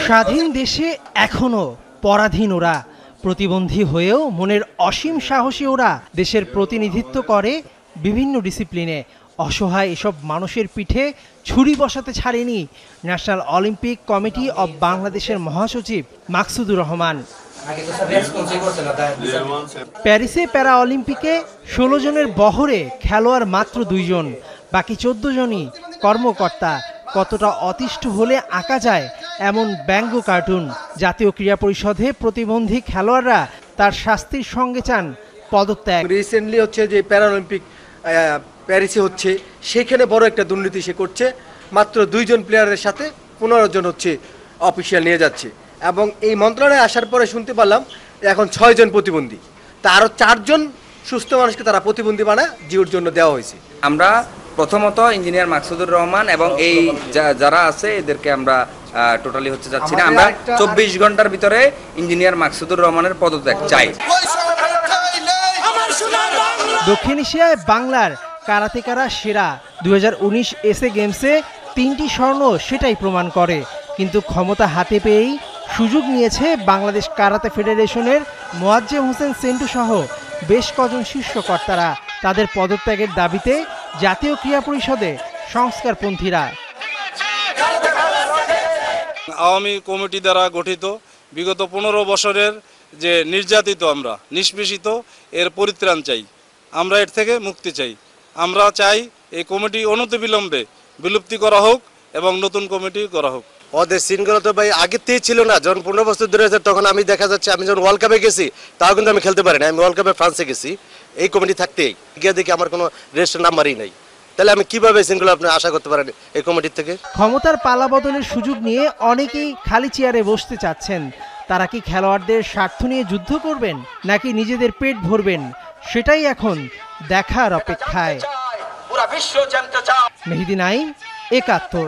স্বাধীন দেশে এখনো পরাধীন ওরা, প্রতিবন্ধী হয়েও মনের অসীম সাহসী ওরা দেশের প্রতিনিধিত্ব করে বিভিন্ন ডিসিপ্লিনে। অসহায় এসব মানুষের পিঠে ছুরি বসাতে ছাড়েনি ন্যাশনাল অলিম্পিক কমিটি অব বাংলাদেশের মহাসচিব মাকসুদুর রহমান। প্যারিসে প্যারা অলিম্পিকে 16 জনের বহরে খেলোয়াড় মাত্র 2 জন, বাকি 14 জনই কর্মকর্তা। কতটা অতিষ্ঠ হলে আঁকা যায় এমন ব্যঙ্গ কার্টুন। জাতীয় ক্রীড়া পরিষদে প্রতিবন্ধী খেলোয়াড়রা তার শাস্তির সঙ্গে চান পদত্যাগ। রিসেন্টলি হচ্ছে যে প্যারা অলিম্পিক প্যারিসে হচ্ছে, সেখানে বড় একটা দুর্নীতি সে করছে। মাত্র 2 জন প্লেয়ারের সাথে 15 জন হচ্ছে অফিসিয়াল নিয়ে যাচ্ছে, এবং এই মন্ত্রণালয়ে আসার পরে শুনতে পারলাম এখন 6 জন প্রতিবন্ধী, তা আরও 4 জন সুস্থ মানুষকে তারা প্রতিবন্ধী বানায় জিওর জন্য দেওয়া হয়েছে। আমরা প্রথমত ইঞ্জিনিয়ার মাকসুদুর রহমান এবং এই যারা আছে এদেরকে আমরা টোটালি হচ্ছে যাচ্ছি না, আমরা 24 ঘন্টার ভিতরে ইঞ্জিনিয়ার মাকসুদুর রহমানের পদত্যাগ চাই। দক্ষিণ এশিয়ায় বাংলার কারাতেকারা সেরা। 2019 এসএ গেমসে 3টি স্বর্ণ সেটাই প্রমাণ করে। কিন্তু ক্ষমতা হাতে পেয়েই সুযোগ নিয়েছে বাংলাদেশ কারাতে ফেডারেশনের মোয়াজ্জেম হোসেন সেন্টু সহ বেশ কজন শীর্ষ কর্তারা। তাদের পদত্যাগের দাবিতে জাতীয় ক্রীড়া পরিষদে সংস্কারপন্থীরা। আওয়ামী কমিটি দ্বারা গঠিত বিগত 15 বছরের যে নির্যাতিত আমরা নিষ্পেষিত, এর পরিত্রাণ চাই। আমরা এর থেকে মুক্তি চাই। আমরা চাই এই কমিটি অনতিবিলম্বে বিলুপ্তি করা হোক এবং নতুন কমিটি করা হোক। ওদের সিনগুলো তো ভাই আগের থেকে ছিল না। যখন 15 বছর ধরে আছে তখন আমি দেখা যাচ্ছে, আমি যখন ওয়ার্ল্ড কাপে গেছি তাও কিন্তু আমি খেলতে পারি না। আমি ওয়ার্ল্ড কাপে ফ্রান্সে গেছি এই কমিটি থাকতেই, গিয়ে দেখি আমার কোনো রেজিস্ট্রেশন নাম্বারই নাই। তাহলে আমি কিভাবে সিনগুলো আপনি আশা করতে পারেন এই কমিটির থেকে? ক্ষমতার পালা বদলের সুযোগ নিয়ে অনেকেই খালি চেয়ারে বসতে চাচ্ছেন। তারা কি খেলোয়াড়দের স্বার্থ নিয়ে যুদ্ধ করবেন নাকি নিজেদের পেট ভরবেন, সেটাই এখন দেখার অপেক্ষায়। মেহেদী নাইম, একাত্তর।